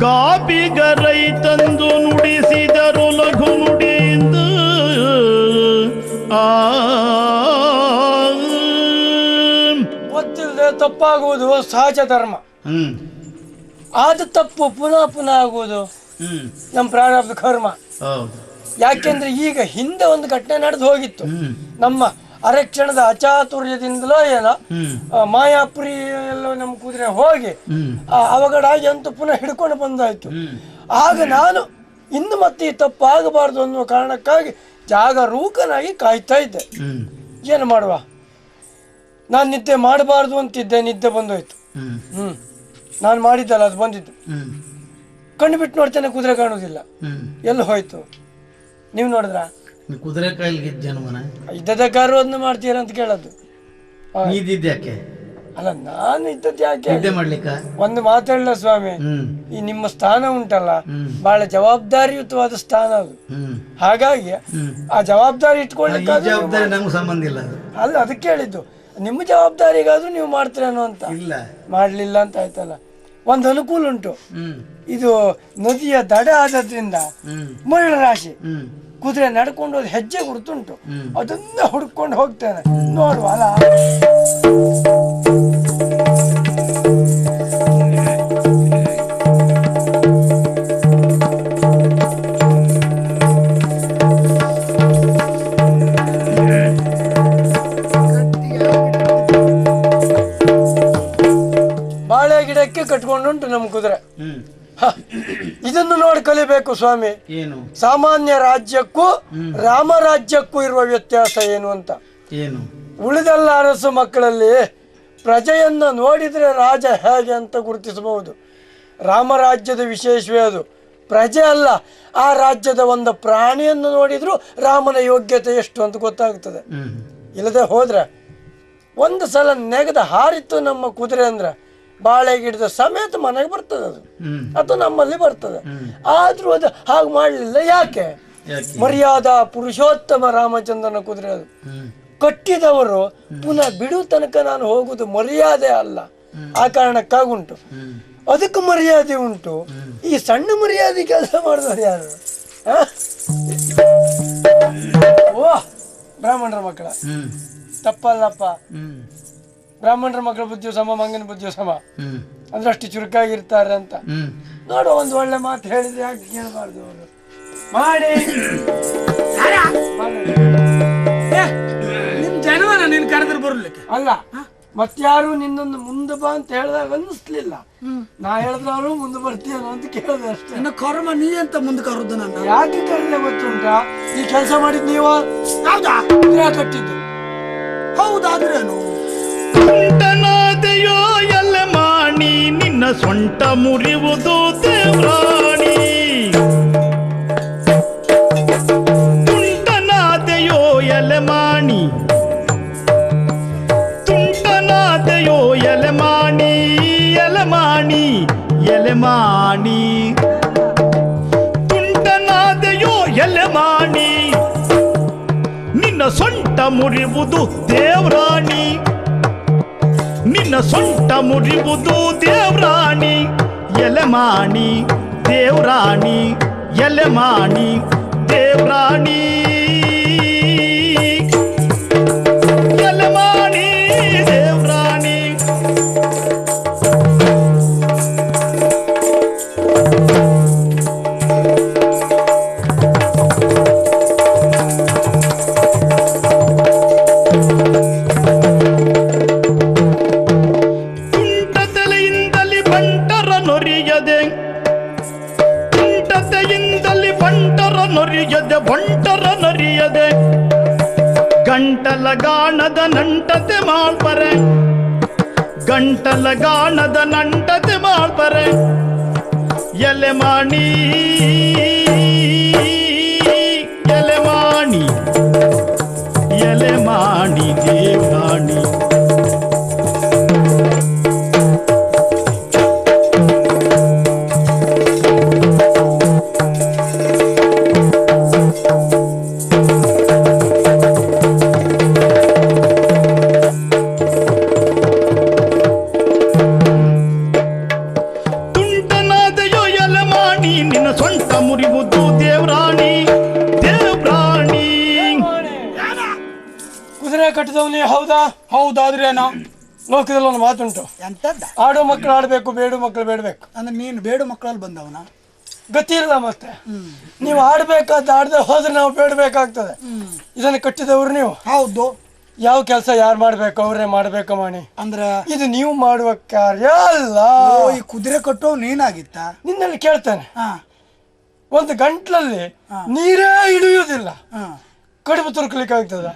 ಗಾಪಿಗ ರೈತಂದು ನುಡಿಸಿದರು ಲಘು ನುಡಿಯಿಂದ ಗೊತ್ತಿಲ್ಲದೆ ತಪ್ಪಾಗುವುದು ಸಹಜ ಧರ್ಮ. ಆದ ತಪ್ಪು ಪುನಃ ಪುನಃ ಆಗುವುದು ನಮ್ಮ ಪ್ರಾರಬ್ಧ ಕರ್ಮ. ಯಾಕೆಂದ್ರೆ ಈಗ ಹಿಂದೆ ಒಂದು ಘಟನೆ ನಡೆದು ಹೋಗಿತ್ತು. ನಮ್ಮ ಅರೆಕ್ಷಣದ ಅಚಾತುರ್ಯದಿಂದಲೋ ಏನೋ ಮಾಯಾಪುರಿ ಎಲ್ಲೋ ನಮ್ಮ ಕುದುರೆ ಹೋಗಿ ಅವಘಡಾಗಿ ಅಂತೂ ಪುನಃ ಹಿಡ್ಕೊಂಡು ಬಂದಾಯ್ತು. ಆಗ ನಾನು ಇನ್ನು ಮತ್ತೆ ಈ ತಪ್ಪು ಆಗಬಾರ್ದು ಅನ್ನುವ ಕಾರಣಕ್ಕಾಗಿ ಜಾಗರೂಕನಾಗಿ ಕಾಯ್ತಾ ಇದ್ದೆ. ಏನು ಮಾಡುವ, ನಾನು ನಿದ್ದೆ ಮಾಡಬಾರ್ದು ಅಂತಿದ್ದೆ, ನಿದ್ದೆ ಬಂದೋಯ್ತು. ನಾನು ಮಾಡಿದ್ದಲ್ಲ, ಅದು ಬಂದಿದ್ದು. ಕಣ್ಣು ಬಿಟ್ಟು ನೋಡ್ತೇನೆ, ಕುದುರೆ ಕಾಣುವುದಿಲ್ಲ. ಎಲ್ಲಿ ಹೋಯ್ತು? ನೀವು ನೋಡಿದ್ರ? ಕುದುರೆ ಕೈಲಿ ಇದ್ದದ ಕಾರ್ಯವನ್ನು ಮಾಡ್ತೀರ ಅಂತ ಕೇಳದ್ದು. ಅಲ್ಲ, ನಾನು ಇದ್ದದ್ದು ಯಾಕೆ ಮಾಡ್ಲಿಕ್ಕ ಒಂದು ಮಾತಾಡಲ್ಲ ಸ್ವಾಮಿ. ಈ ನಿಮ್ಮ ಸ್ಥಾನ ಉಂಟಲ್ಲ, ಬಹಳ ಜವಾಬ್ದಾರಿಯುತವಾದ ಸ್ಥಾನ ಅದು. ಹಾಗಾಗಿ ಆ ಜವಾಬ್ದಾರಿ ಇಟ್ಕೊಳ್ಳಿಕ್ಕೆ ನಮ್ಗೆ ಸಂಬಂಧ ಇಲ್ಲ. ಅಲ್ಲ, ಅದಕ್ಕೆ ಹೇಳಿದ್ದು, ನಿಮ್ಮ ಜವಾಬ್ದಾರಿಗಾದ್ರೂ ನೀವು ಮಾಡ್ತೀರೇನೋ ಅಂತ. ಮಾಡ್ಲಿಲ್ಲ ಅಂತ ಆಯ್ತಲ್ಲ. ಒಂದು ಅನುಕೂಲ ಉಂಟು, ಇದು ನದಿಯ ದಡ ಆದ್ರಿಂದ ಮರಳು ರಾಶಿ. ಕುದುರೆ ನಡ್ಕೊಂಡು ಹೋದ್ ಹೆಜ್ಜೆ ಗುರುತುಂಟು, ಅದನ್ನ ಹುಡ್ಕೊಂಡು ಹೋಗ್ತೇನೆ. ನೋಡುವ ಅಲ್ಲ, ಬಾಳೆ ಗಿಡಕ್ಕೆ ಕಟ್ಕೊಂಡುಂಟು ನಮ್ಮ ಕುದುರೆ. ಇದನ್ನು ನೋಡಿ ಕಲಿಬೇಕು ಸ್ವಾಮಿ. ಏನು ಸಾಮಾನ್ಯ ರಾಜ್ಯಕ್ಕೂ ರಾಮರಾಜ್ಯಕ್ಕೂ ಇರುವ ವ್ಯತ್ಯಾಸ ಏನು ಅಂತ. ಏನು? ಉಳಿದೆಲ್ಲ ಅರಸು ಮಕ್ಕಳಲ್ಲಿ ಪ್ರಜೆಯನ್ನು ನೋಡಿದರೆ ರಾಜ ಹೇಗೆ ಅಂತ ಗುರುತಿಸಬಹುದು. ರಾಮರಾಜ್ಯದ ವಿಶೇಷವೇ ಅದು. ಪ್ರಜೆ ಅಲ್ಲ, ಆ ರಾಜ್ಯದ ಒಂದು ಪ್ರಾಣಿಯನ್ನು ನೋಡಿದ್ರು ರಾಮನ ಯೋಗ್ಯತೆ ಎಷ್ಟು ಅಂತ ಗೊತ್ತಾಗ್ತದೆ. ಇಲ್ಲದೆ ಹೋದ್ರೆ ಒಂದು ಸಲ ನೆಗೆದ ಹಾರಿತ್ತು ನಮ್ಮ ಕುದುರೆ ಅಂದ್ರೆ ಬಾಳೆ ಗಿಡದ ಸಮೇತ ಮನೆಗೆ ಬರ್ತದೆ ಅದು, ಅಥವಾ ನಮ್ಮಲ್ಲಿ ಬರ್ತದೆ. ಆದ್ರೂ ಅದು ಹಾಗೆ ಮಾಡಲಿಲ್ಲ. ಯಾಕೆ? ಮರ್ಯಾದಾ ಪುರುಷೋತ್ತಮ ರಾಮಚಂದ್ರನ ಕುದುರೆ ಅದು. ಕಟ್ಟಿದವರು ಪುನಃ ಬಿಡು ತನಕ ನಾನು ಹೋಗುದು ಮರ್ಯಾದೆ ಅಲ್ಲ, ಆ ಕಾರಣಕ್ಕಾಗುಂಟು. ಅದಕ್ಕೆ ಮರ್ಯಾದೆ ಉಂಟು. ಈ ಸಣ್ಣ ಮರ್ಯಾದೆ ಕೆಲಸ ಮಾಡಿದವರು ಯಾರು? ಓ, ಬ್ರಾಹ್ಮಣರ ಮಕ್ಕಳ ತಪ್ಪಲ್ಲಪ್ಪ. ಬ್ರಾಹ್ಮಣರ ಮಕ್ಕಳ ಬುದ್ಧಿಯು ಸಮ, ಮಂಗನ ಬುದ್ಧಿಯು ಸಮ ಅಂದ್ರೆ ಅಷ್ಟು ಚುರುಕಾಗಿರ್ತಾರೆ ಅಂತ. ನೋಡು, ಒಂದು ಒಳ್ಳೆ ಮಾತು ಹೇಳಿದ್ರೆ ಯಾಕೆ ಕೇಳಬಾರ್ದು? ಅವರು ಮಾಡಿ ನಿಮ್ ಜನವನ ನೀನ್ ಕರೆದ್ರೆ ಬರ್ಲಿಕ್ಕೆ ಅಲ್ಲ, ಮತ್ತಾರು ನಿನ್ನೊಂದು ಮುಂದೆ ಬಾ ಅಂತ ಹೇಳಿದಾಗ ಅನ್ನಿಸ್ಲಿಲ್ಲ. ನಾ ಹೇಳಿದ್ರೆ ಅವರು ಮುಂದೆ ಬರ್ತೀಯನೋ ಅಂತ ಕೇಳಿದೆ ಅಷ್ಟೇ. ನನ್ನ ಕರ್ಮ ನೀ ಅಂತ ಮುಂದೆ ಕರೆದು ನನ್ನ ಯಾಕೆ ಕರೆದೆ ಗೊತ್ತುಂಟಾ? ಈ ಕೆಲಸ ಮಾಡಿದ್ ನೀವು. ಹೌದಾ? ಕಟ್ಟಿದ್ದು ಹೌದಾದ್ರೇನು? ತುಂಟನಾದೆಯೋ ಎಲೆ ಮಾಣಿ, ನಿನ್ನ ಸೊಂಟ ಮುರಿಯುವುದು ದೇವ್ರಾಣಿ. ತುಂಟನಾದೆಯೋ ಎಲೆ ಮಾಣಿ, ತುಂಟನಾದೆಯೋ ಎಲೆ ಮಾಣಿ, ಎಲೆ ಮಾಣಿ, ಎಲೆ ಮಾಣಿ. ತುಂಟನಾದೆಯೋ ಎಲೆ ಮಾಣಿ, ನಿನ್ನ ಸೊಂಟ ಮುರಿಯುವುದು ದೇವ್ರಾಣಿ. ನಿನ್ನ ಸೊಂಟ ಮುರಿಯುವುದು ದೇವ್ರಾಣಿ. ಎಲೆ ಮಾಣಿ ದೇವ್ರಾಣಿ, ಎಲೆ ಮಾಣಿ ದೇವ್ರಾಣಿ, ಎಲೆ ಮಾಣಿ ದೇವ್ರಾಣಿ. ತುಂಟತೆಯಿಂದಲಿ ಬಂಟರ ನೊರಿಯದೆ, ಬಂಟರ ನೊರಿಯದೆ, ಗಂಟಲ ಗಾಣದ ನಂಟತೆ ಮಾಡ್ಪರೆ, ಗಂಟಲ ಗಾಣದ ನಂಟತೆ ಮಾಡ್ಪರೆ. ಎಲೆ ಮಾಣಿ, ಎಲೆ ಮಾಣಿ, ಎಲೆ ಮಾಣಿ ದೇವ್ರಾಣಿ. ತುಂಟನಾದೆಯೋ ಎಲೆ ಮುರಿವುದು ದೇವ್ರಾಣಿ ದೇವ್ರಾಣಿ. ಕುದುರೆ ಕಟ್ಟಿದವನೇ ಹೌದಾ? ಹೌದಾದ್ರೇನೋ ಲೋಕದಲ್ಲಿ ಒಂದು ಮಾತುಂಟು, ಎಂತದ್ದ ಆಡೋ ಮಕ್ಕಳು ಆಡ್ಬೇಕು, ಬೇಡು ಮಕ್ಕಳು ಬೇಡಬೇಕು. ಅಂದ್ರೆ ನೀನು ಬೇಡು ಮಕ್ಕಳಲ್ಲಿ ಬಂದವನ? ಗತಿ ಇಲ್ಲ ಮತ್ತೆ. ನೀವು ಆಡ್ಬೇಕಾದ ಆಡದೆ ಹೋದ್ರೆ ನಾವು ಬೇಡಬೇಕಾಗ್ತದೆ. ಇದನ್ನು ಕಟ್ಟಿದವ್ರು ನೀವು. ಹೌದು. ಯಾವ ಕೆಲಸ ಯಾರು ಮಾಡ್ಬೇಕು ಅವರೇ ಮಾಡ್ಬೇಕು ಮಣಿ. ಅಂದ್ರೆ ಇದು ನೀವು ಮಾಡುವ ಕಾರ್ಯ ಅಲ್ಲ. ಈ ಕುದುರೆ ಕಟ್ಟೋ ನೀನಾಗಿತ್ತ? ನಿನ್ನಲ್ಲಿ ಕೇಳ್ತಾನೆ, ಹಾ ಒಂದು ಗಂಟ್ಲಲ್ಲಿ ನೀರೇ ಇಳಿಯುವುದಿಲ್ಲ, ಹಾ ಕಡುಬು ತುರುಕ್ಲಿಕ್ಕೆ ಆಗ್ತದ?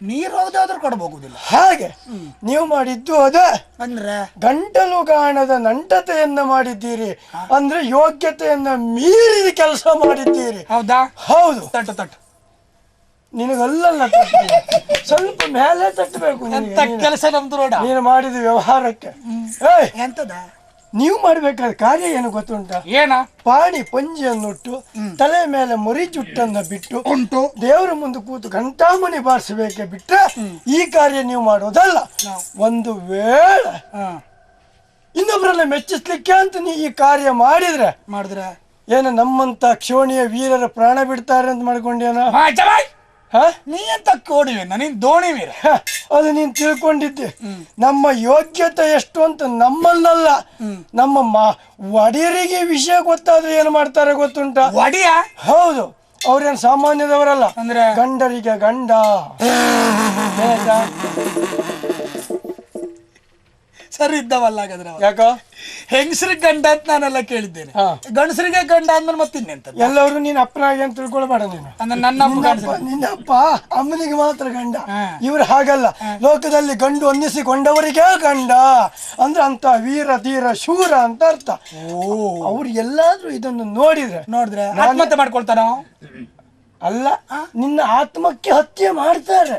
ನೀರು ಹೋದಾದ್ರೂ ಕೊಡಬಹುದಿಲ್ಲ. ಹಾಗೆ ನೀವು ಮಾಡಿದ್ದು ಅದೇ. ಅಂದ್ರೆ ಗಂಟಲು ಗಾಣದ ನಂಟತೆಯನ್ನ ಮಾಡಿದ್ದೀರಿ, ಅಂದ್ರೆ ಯೋಗ್ಯತೆಯನ್ನ ಮೀರಿದ ಕೆಲಸ ಮಾಡಿದ್ದೀರಿ. ಹೌದಾ? ಹೌದು. ತಟ್ಟು ತಟ್ಟು. ನಿನಗಲ್ಲ ಸ್ವಲ್ಪ ಮೇಲೆ ತಟ್ಟಬೇಕು. ಎಂತ ಕೆಲಸ ನಮ್ದು ನೋಡ. ನೀನು ಮಾಡಿದ ವ್ಯವಹಾರಕ್ಕೆ ಏಯ್, ಎಂತದ ನೀವು ಮಾಡ್ಬೇಕಾದ ಕಾರ್ಯ ಏನು ಗೊತ್ತುಂಟ? ಏನ? ಪಾಣಿ ಪಂಜಿಯನ್ನುಟ್ಟು ತಲೆ ಮೇಲೆ ಮೊರಿ ಜುಟ್ಟನ್ನ ಬಿಟ್ಟು ಉಂಟು ದೇವರ ಮುಂದೆ ಕೂತು ಘಂಟಾಮಣಿ ಬಾರಿಸಬೇಕೆ ಬಿಟ್ರೆ ಈ ಕಾರ್ಯ ನೀವು ಮಾಡೋದಲ್ಲ. ಒಂದು ವೇಳೆ ಇನ್ನೊಬ್ಬರನ್ನ ಮೆಚ್ಚಿಸ್ಲಿಕ್ಕೆ ಅಂತ ನೀ ಈ ಕಾರ್ಯ ಮಾಡಿದ್ರೆ ಏನು ನಮ್ಮಂತ ಕ್ಷೋಣಿಯ ವೀರರ ಪ್ರಾಣ ಬಿಡ್ತಾರೆ ಅಂತ ಮಾಡ್ಕೊಂಡೇನ? ನೀ ಎಂತ ಕೋಡಿವೇನ? ನೀನ್ ದೋಣಿ ವೀರ. ಅದು ನೀನ್ ತಿಳ್ಕೊಂಡಿದ್ದೆ. ನಮ್ಮ ಯೋಗ್ಯತೆ ಎಷ್ಟು ಅಂತ ನಮ್ಮನ್ನಲ್ಲ, ನಮ್ಮ ಒಡೆಯರಿಗೆ ವಿಷಯ ಗೊತ್ತಾದ್ರೆ ಏನು ಮಾಡ್ತಾರೆ ಗೊತ್ತುಂಟ? ಒಡಿಯ? ಹೌದು. ಅವ್ರೇನು ಸಾಮಾನ್ಯದವರಲ್ಲ. ಅಂದ್ರೆ ಗಂಡರಿಗೆ ಗಂಡ. ಸರಿ ಇದ್ದವಲ್ಲ ಹಾಗಾದ್ರೆ. ಯಾಕ ಹೆಂಗಸರಿಗೆ ಗಂಡ ಅಂತ ನಾನೆಲ್ಲ ಕೇಳಿದ್ದೇನೆ, ಗಂಡಸರಿಗೆ ಗಂಡ ಅಂದ್ಮೇಲೆ ಮತ್ತಿನ್ನೆಂತ? ಎಲ್ಲರೂ ನೀನ್ ಅಪ್ಪನಾಗಿ ಅಂತ ತಿಳ್ಕೊಳ್ಬೇಡ ನೀನು. ಅಂದ್ರೆ ನನ್ನ ನಿನ್ನಪ್ಪ ಅಮ್ಮನಿಗೆ ಮಾತ್ರ ಗಂಡ, ಇವ್ರು ಹಾಗಲ್ಲ. ಲೋಕದಲ್ಲಿ ಗಂಡು ಅನ್ನಿಸಿಕೊಂಡವರಿಗೆ ಗಂಡ ಅಂದ್ರೆ ಅಂತ ವೀರ ಧೀರ ಶೂರ ಅಂತ ಅರ್ಥ. ಅವ್ರು ಎಲ್ಲಾದ್ರೂ ಇದನ್ನು ನೋಡಿದ್ರೆ ಆತ್ಮಹತ್ಯೆ ಮಾಡ್ಕೊಳ್ತಾನ? ಅಲ್ಲ, ನಿನ್ನ ಆತ್ಮಕ್ಕೆ ಹತ್ಯೆ ಮಾಡ್ತಾರೆ.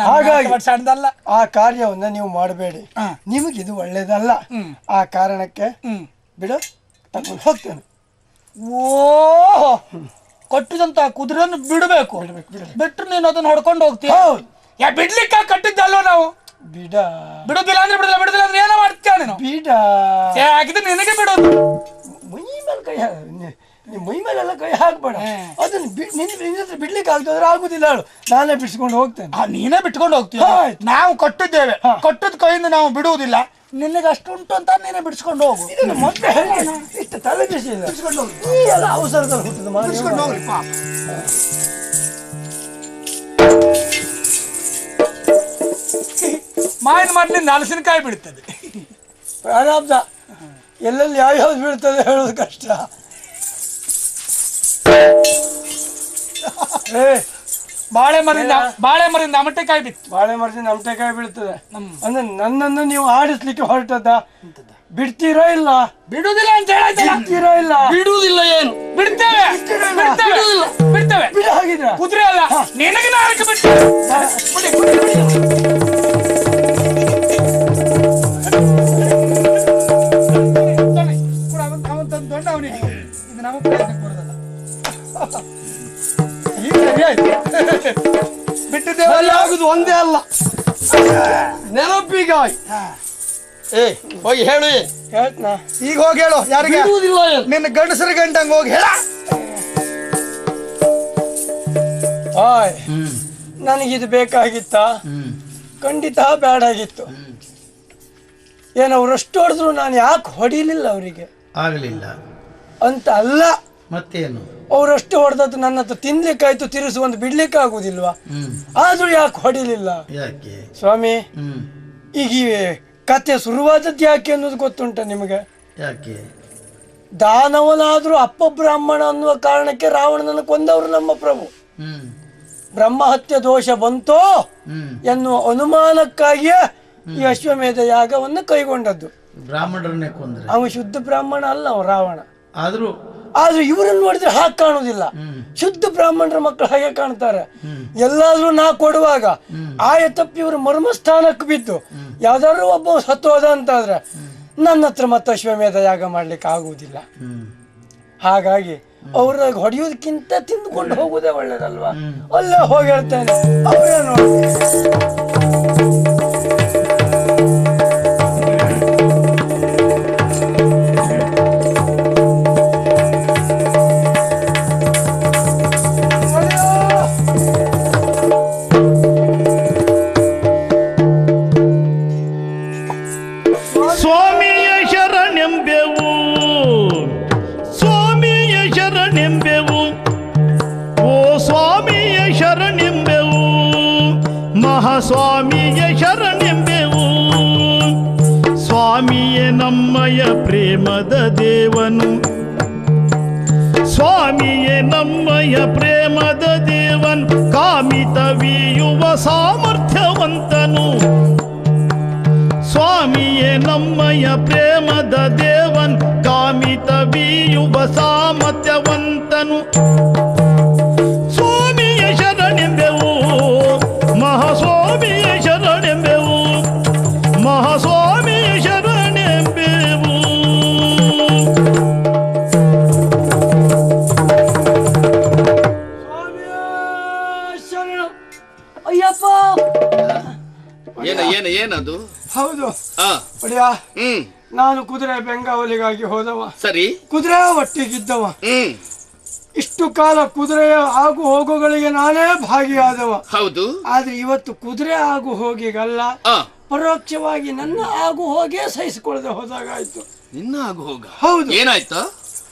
ಹಾಗಾಗಿ ಸಣ್ಣದಲ್ಲ ಆ ಕಾರ್ಯವನ್ನ ನೀವು ಮಾಡಬೇಡಿ. ನಿಮಗಿದು ಒಳ್ಳೇದಲ್ಲ. ಆ ಕಾರಣಕ್ಕೆ ಬಿಡು, ತಗೊಂಡು ಹೋಗ್ತೇನೆ. ಓ, ಕಟ್ಟಿದಂತ ಕುದುರೆಯನ್ನು ಬಿಡಬೇಕು. ಬಿಟ್ಟರು ನೀನು ಅದನ್ನ ಹೊಡ್ಕೊಂಡು ಹೋಗ್ತೀಯ? ಯಾ ಬಿಡ್ಲಿಕ್ಕೆ ಕಟ್ಟಿದ್ದಲ್ವ ನಾವು? ಬಿಡುದಿಲ್ಲ ಅಂದ್ರೆ ಬಿಡುದಿಲ್ಲ ಅಂದ್ರೆ ಏನೋ ಮಾಡ್ತೀಯ ನೀನು? ಹಾಕಿದ್ರೆ ನಿನಗೆ ಬಿಡೋದು. ಮೈ ಮೇಲೆಲ್ಲ ಕೈ ಹಾಕ್ಬೇಡ. ಅದನ್ನ ನಿನ್ನ ಬಿಡ್ಲಿಕ್ಕೆ ಆಗ್ತದ್ರೆ ಆಗುದಿಲ್ಲ, ನಾನೇ ಬಿಡಿಸ್ಕೊಂಡು ಹೋಗ್ತೇನೆ. ನೀನೇ ಬಿಟ್ಕೊಂಡು ಹೋಗ್ತೀಯ? ನಾವು ಕಟ್ಟಿದ್ದೇವೆ, ಕಟ್ಟದ ಕೈಯಿಂದ ನಾವು बिडुವುದಿಲ್ಲ. ನಿನಗೆ ಅಷ್ಟು ಉಂಟು ಅಂತ ನೀನೇ ಬಿಡಿಸ್ಕೊಂಡು ಹೋಗು. ಇದನ್ನು ಮತ್ತೆ ಇಷ್ಟು ತಲೆ ಬಿಸಿ ಇಲ್ಲ, ಈ ಎಲ್ಲ ಅವಸರದಲ್ಲಿ ಹುಟ್ಟುದು ಮಾಡಿಸ್ಕೊಂಡು ಹೋಗ್ರಿ. ಮಾವಿನ ಮರಳಿಂದ ಹಲಸಿನಕಾಯಿ ಬೀಳ್ತದೆ. ಪ್ರಾರಬ್ಧ ಎಲ್ಲೆಲ್ಲಿ ಯಾವ್ಯಾವ್ದು ಬೀಳ್ತದೆ ಹೇಳೋದು ಕಷ್ಟ. ಬಾಳೆ ಮರದಿಂದ ಅಮಟೆಕಾಯಿ ಬಿತ್ತು. ಬಾಳೆ ಮರದಿಂದ ಅಮಟೆಕಾಯಿ ಬೀಳ್ತದೆ ಅಂದ್ರೆ ನನ್ನನ್ನು ನೀವು ಆಡಿಸ್ಲಿಕ್ಕೆ ಹೊರಟದ? ಬಿಡ್ತೀರಾ ಇಲ್ಲ? ಬಿಡುವುದಿಲ್ಲ ಅಂತ ಬಿಡ್ತೀರಾ ಇಲ್ಲ? ಬಿಡುವುದಿಲ್ಲ. ಏನು ಬಿಡ್ತೇವೆ? ಬಿಡ್ತೇವೆ. ಬಿಡ ಹಾಗಿದ್ರೆ ಕುದುರೆ ಅಲ್ಲ, ನಿನಗೆ ನಾರಕ್ಕೆ ಬಿಡ್ತೇವೆ. ದೊಡ್ಡ ಅವನಿಗೆ ಇದು ನಮ್ಮ ಪ್ರಯತ್ನ ಕೊಡೋದಲ್ಲ. ಬಿಟ್ಟಿದ್ದೇವಲ್ಲ, ಆಗುದು ಒಂದೇ ಅಲ್ಲ, ನೆನಪಿಗಾಗಿ. ಹೋಗಿ ಹೇಳು. ಹೇಳ್ತನಾ? ಈಗ ಹೋಗಿ ಹೇಳು. ಯಾರಿಗೆ? ನಿನ್ನ ಗಂಡಸರ ಗಂಟಂಗ ಹೋಗಿ ಹೇಳ. ನನಗಿದು ಬೇಕಾಗಿತ್ತ? ಖಂಡಿತ ಬೇಡಾಗಿತ್ತು. ಏನು ಅವ್ರು ಅಷ್ಟು ಹೊಡೆದ್ರು ನಾನು ಯಾಕೆ ಹೊಡಿಲಿಲ್ಲ ಅವರಿಗೆ? ಆಗಲಿಲ್ಲ ಅಂತ ಅಲ್ಲ, ಮತ್ತೇನು? ಅವರಷ್ಟು ಹೊಡೆದದ್ದು ನನ್ನ ಹತ್ರ ತಿನ್ಲಿಕ್ಕಾಯ್ತು, ತಿರುಸು ಒಂದು ಬಿಡ್ಲಿಕ್ಕೆ ಆಗುದಿಲ್ವಾ? ಆದ್ರೂ ಯಾಕೆ ಹೊಡಿಲಿಲ್ಲ? ಯಾಕೆ ಸ್ವಾಮಿ, ಈಗ ಈ ಕತೆ ಶುರುವಾದದ್ದು ಯಾಕೆ ಅನ್ನೋದು ಗೊತ್ತುಂಟ ನಿಮಗೆ? ಯಾಕೆ? ದಾನವನಾದ್ರೂ ಅಪ್ಪ ಬ್ರಾಹ್ಮಣ ಅನ್ನುವ ಕಾರಣಕ್ಕೆ ರಾವಣನನ್ನು ಕೊಂದವರು ನಮ್ಮ ಪ್ರಭು. ಬ್ರಹ್ಮಹತ್ಯೆ ದೋಷ ಬಂತೋ ಎನ್ನುವ ಅನುಮಾನಕ್ಕಾಗಿಯೇ ಈ ಅಶ್ವಮೇಧ ಯಾಗವನ್ನು ಕೈಗೊಂಡದ್ದು. ಬ್ರಾಹ್ಮಣರನ್ನೇ ಕೊಂದ್ರೆ ಅವ ಶುದ್ಧ ಬ್ರಾಹ್ಮಣ ಅಲ್ಲ, ಅವ ರಾವಣ. ಆದ್ರೂ ಇವರನ್ನು ನೋಡಿದ್ರೆ ಹಾಗೆ ಕಾಣುವುದಿಲ್ಲ. ಶುದ್ಧ ಬ್ರಾಹ್ಮಣರ ಮಕ್ಕಳು ಹಾಗೆ ಕಾಣ್ತಾರೆ. ಎಲ್ಲಾದ್ರೂ ನಾ ಕೊಡುವಾಗ ಆಯ ತಪ್ಪಿ ಇವರು ಮರ್ಮಸ್ಥಾನಕ್ಕೆ ಬಿದ್ದು ಯಾವ್ದಾದ್ರು ಒಬ್ಬ ಸತ್ತೋದ ಅಂತಾದ್ರೆ ನನ್ನ ಹತ್ರ ಮತ್ತೆ ಅಶ್ವಮೇಧ ಯಾಗ ಮಾಡ್ಲಿಕ್ಕೆ ಆಗುವುದಿಲ್ಲ. ಹಾಗಾಗಿ ಅವ್ರ ಹೊಡೆಯೋದಕ್ಕಿಂತ ತಿಂದುಕೊಂಡು ಹೋಗುದೇ ಒಳ್ಳೇದಲ್ವಾ? ಅಲ್ಲೇ ಹೋಗಿ ಹೇಳ್ತೇನೆ, ಅವ್ರೇನು ನಮ್ಮಯ ಪ್ರೇಮದ ದೇವನು ಸ್ವಾಮಿಯೇ ನಮ್ಮಯ ಪ್ರೇಮದ ದೇವನ್ ಕಾಮಿತವೀಯುವ ಸಾಮರ್ಥ್ಯವಂತನು ಸ್ವಾಮಿಯೇ ನಮ್ಮಯ ಪ್ರೇಮದ ದೇವನ್ ಕಾಮಿತವೀಯುವ ಸಾಮರ್ಥ್ಯವಂತನು ಸ್ವಾಮಿಯ ಶರಣೆಂಬೆವು ಮಹಾಸ್ವಾಮಿಯ ಶರಣೆಂಬೆವು ಮಹಾಸ್ವಾಮಿಯ ಶರಣೆಂಬೆವು ಅಯ್ಯಪ್ಪ ಏನದು? ಹೌದು ಆ, ಒಡೆಯ ಹ್ಮ್ ನಾನು ಕುದುರೆ ಬೆಂಗಾವಲಿಗಾಗಿ ಹೋದವ, ಸರಿ. ಕುದುರೆ ಒಟ್ಟಿಗಿದ್ದವ. ಹ್ಮ್ ಇಷ್ಟು ಕಾಲ ಕುದುರೆಯ ಆಗು ಹೋಗುಗಳಿಗೆ ನಾನೇ ಭಾಗಿಯಾದವ. ಹೌದು. ಆದ್ರೆ ಇವತ್ತು ಕುದುರೆ ಆಗು ಹೋಗಿಗಲ್ಲ, ಆ, ಪರೋಕ್ಷವಾಗಿ ನನ್ನ ಆಗು ಹೋಗೇ ಸಹಿಸಿಕೊಳ್ಳದೆ ಹೋದಾಗಾಯ್ತು. ನಿನ್ನ ಆಗು ಹೋಗ. ಹೌದು. ಏನಾಯ್ತು?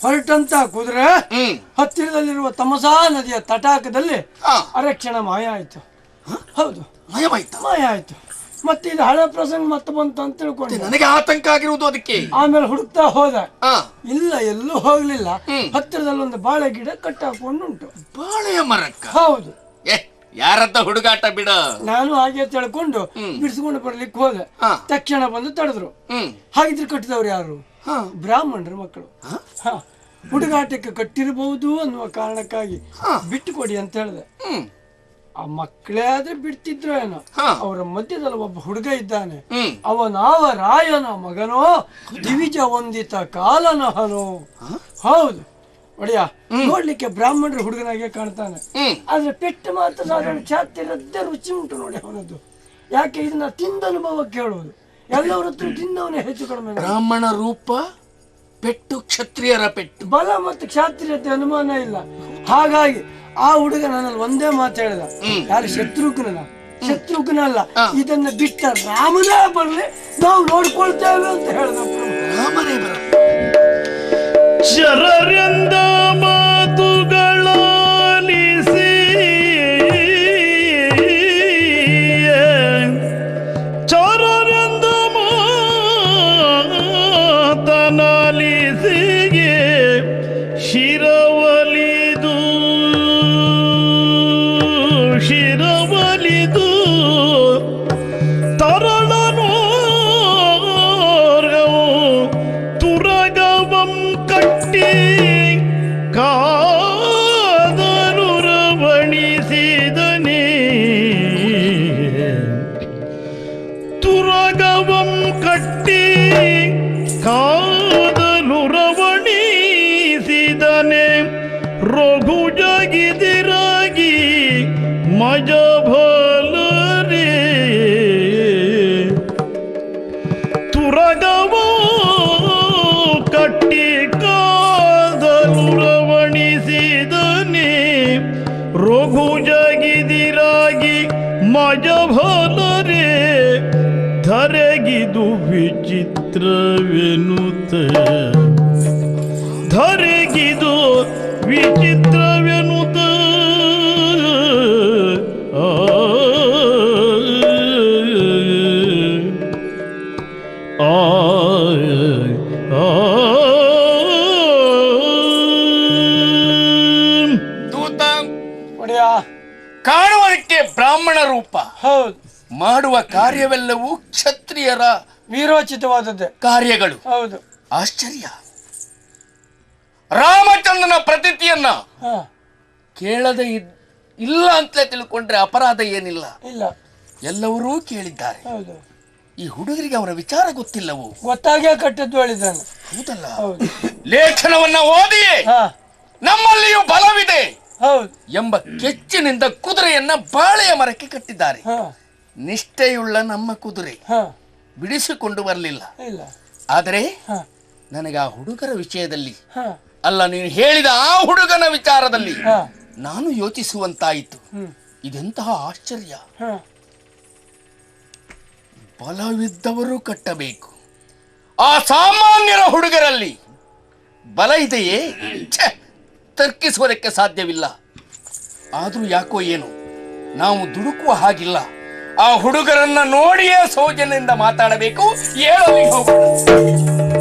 ಹೊರಟಂತ ಕುದುರೆ ಹ್ಮ್ ಹತ್ತಿರದಲ್ಲಿರುವ ತಮಸಾ ನದಿಯ ತಟಾಕದಲ್ಲಿ ಆ, ಅರಕ್ಷಣ ಮಾಯ ಆಯ್ತು. ಹೌದು, ಮಯವಾಯ್ತ. ಮಾಯ ಆಯ್ತು. ಮತ್ತೆ ಇದು ಹಳೆ ಪ್ರಸಂಗ ಮತ್ತೆ ಬಂತು ಅಂತ ತಿಳ್ಕೊಂಡೆ. ನನಗೆ ಆತಂಕ ಆಗಿರುವುದು ಅದಕ್ಕೆ. ಆಮೇಲೆ ಹುಡುಕ್ತಾ ಹೋದ, ಆ, ಇಲ್ಲ ಎಲ್ಲೂ ಹೋಗ್ಲಿಲ್ಲ. ಹ್ಮ್. ಹತ್ತಿರದಲ್ಲಿ ಒಂದು ಬಾಳೆ ಗಿಡ ಕಟ್ಟಾಕೊಂಡುಂಟು. ಬಾಳೆಯ ಮರಕ್ಕ. ಹೌದು, ಯಾರತ್ತ ಹುಡುಗಾಟ ಬಿಡ. ನಾನು ಹಾಗೆ ತಿಳ್ಕೊಂಡು ಬಿಡಿಸ್ಕೊಂಡು ಬರ್ಲಿಕ್ಕೆ ಹೋದೆ. ಹಾ. ತಕ್ಷಣ ಬಂದು ತಡೆದ್ರು. ಹ್ಮ್ ಹಾಗಿದ್ರೆ ಕಟ್ಟಿದವ್ರು ಯಾರು? ಹಾ. ಬ್ರಾಹ್ಮಣರ ಮಕ್ಕಳು. ಹ, ಹುಡುಗಾಟಕ್ಕೆ ಕಟ್ಟಿರಬಹುದು ಅನ್ನುವ ಕಾರಣಕ್ಕಾಗಿ ಬಿಟ್ಟು ಕೊಡಿ ಅಂತ ಹೇಳಿದೆ. ಹ್ಮ್ ಆ ಮಕ್ಕಳೇ ಆದ್ರೆ ಬಿಡ್ತಿದ್ರು ಏನೋ. ಹಾ. ಅವರ ಮಧ್ಯದಲ್ಲಿ ಒಬ್ಬ ಹುಡುಗ ಇದ್ದಾನೆ. ಹ್ಮ್ ಅವನಾವ ರಾಯನ ಮಗನೋ, ದಿವಿಜ ವಂದಿತ ಕಾಲನಹನೋ. ಹೌದು ಒಡೆಯ, ನೋಡ್ಲಿಕ್ಕೆ ಬ್ರಾಹ್ಮಣರ ಹುಡುಗನಾಗೆ ಕಾಣ್ತಾನೆ. ಆದ್ರೆ ಪೆಟ್ಟು ಮಾತ್ರ ಸಾಧಾರಣ ಛಾತಿರದ್ದೇ ರುಚಿ ಉಂಟು ನೋಡಿ ಅವನದ್ದು. ಯಾಕೆ ಇದನ್ನ ತಿಂದ ಅನುಭವ ಕೇಳುವುದು. ಎಲ್ಲರ ಹತ್ರ ತಿಂದವನೇ ಹೆಚ್ಚು ಕಡಿಮೆ. ಬ್ರಾಹ್ಮಣ ರೂಪ ಪೆಟ್ಟು, ಕ್ಷತ್ರಿಯರ ಪೆಟ್ಟು. ಬಲ ಮತ್ತು ಕ್ಷಾತ್ರಿಯತೆ ಅನುಮಾನ ಇಲ್ಲ. ಹಾಗಾಗಿ ಆ ಹುಡುಗ ನನ್ನಲ್ಲಿ ಒಂದೇ ಮಾತು ಹೇಳಿದ, ಯಾರು ಶತ್ರುಘ್ನ ಅಲ್ಲ, ಇದನ್ನ ಬಿಟ್ಟ ರಾಮನೇ ಬರ್ಲಿ, ನಾವು ನೋಡ್ಕೊಳ್ತೇವೆ ಅಂತ ಹೇಳಿದ. ರಾಮನೇ ಬರ. ಶರರ್ಯಂದ ಮಾತುಗಳಾಲಿಸಿ ಚರರ್ಯಂದ ಮಾತನಾಲಿಸಿ ಶಿರವಲಿದು ತರಳನೋ ತುರಗವಂ ಕಟ್ಟಿ ಕಾದನು ರವಣಿಸಿದನೇ ತುರಗವಂ ಕಟ್ಟಿ ಕಾದನು ರವಣಿಸಿದನೆ ರಘು ಜಗಿದಿರಾಗಿ ಮಜ ಭಲರೇ ತುರಗವ ಕಟ್ಟಿ ಕಾದಲು ರವಣಿಸಿದನೆ ರಘು ಜಗಿದಿರಾಗಿ ಮಜ ಭಲರೇ ಧರೆಗಿದು ವಿಚಿತ್ರವೆನುತ ಧರೆಗಿದು ವಿಚಿತ್ರವೆನುತ ಕಾಣುವುದಕ್ಕೆ ಬ್ರಾಹ್ಮಣ ರೂಪ, ಹೌದು, ಮಾಡುವ ಕಾರ್ಯವೆಲ್ಲವೂ ಕ್ಷತ್ರಿಯರ ವೀರೋಚಿತವಾದದ್ದೇ ಕಾರ್ಯಗಳು. ಹೌದು. ಆಶ್ಚರ್ಯ. ರಾಮಚಂದ್ರನ ಪ್ರತಿತಿಯನ್ನ ಕೇಳದೆ ಇಲ್ಲ ಅಂತಲೇ ತಿಳ್ಕೊಂಡ್ರೆ ಅಪರಾಧ ಏನಿಲ್ಲ. ಇಲ್ಲ, ಎಲ್ಲವರೂ ಕೇಳಿದ್ದಾರೆ. ಹೌದು. ಈ ಹುಡುಗರಿಗೆ ಅವರ ವಿಚಾರ ಗೊತ್ತಿಲ್ಲವು. ಗೊತ್ತಾಗೇ ಕಟ್ಟದ್ದು ಹೇಳಿದ್ದಾನೆ. ಹೌದಲ್ಲ. ಹೌದು. ಲೇಖನವನ್ನ ಓದಿಯೇ ನಮ್ಮಲ್ಲಿಯೂ ಬಲವಿದೆ ಹೌದು ಎಂಬ ಕೆಚ್ಚಿನಿಂದ ಕುದುರೆಯನ್ನ ಬಾಳೆಯ ಮರಕ್ಕೆ ಕಟ್ಟಿದ್ದಾರೆ. ನಿಷ್ಠೆಯುಳ್ಳ ನಮ್ಮ ಕುದುರೆ ಬಿಡಿಸಿಕೊಂಡು ಬರಲಿಲ್ಲ. ಆದರೆ ನನಗೆ ಆ ಹುಡುಗರ ವಿಷಯದಲ್ಲಿ ಅಲ್ಲ, ನೀನು ಹೇಳಿದ ಆ ಹುಡುಗನ ವಿಚಾರದಲ್ಲಿ ನಾನು ಯೋಚಿಸುವಂತಾಯಿತು. ಇದೆಂತಹ ಆಶ್ಚರ್ಯ. ಬಲವಿದ್ದವರು ಕಟ್ಟಬೇಕು. ಆ ಸಾಮಾನ್ಯರ ಹುಡುಗರಲ್ಲಿ ಬಲ ಇದೆಯೇ? ತರ್ಕಿಸುವುದಕ್ಕೆ ಸಾಧ್ಯವಿಲ್ಲ. ಆದರೂ ಯಾಕೋ ಏನು ನಾವು ದುಡುಕುವ ಹಾಗಿಲ್ಲ. ಆ ಹುಡುಗರನ್ನ ನೋಡಿಯೇ ಸೌಜನ್ಯದಿಂದ ಮಾತಾಡಬೇಕು. ಹೇಳಲಿಕ್ಕೆ ಹೋಗೋಣ.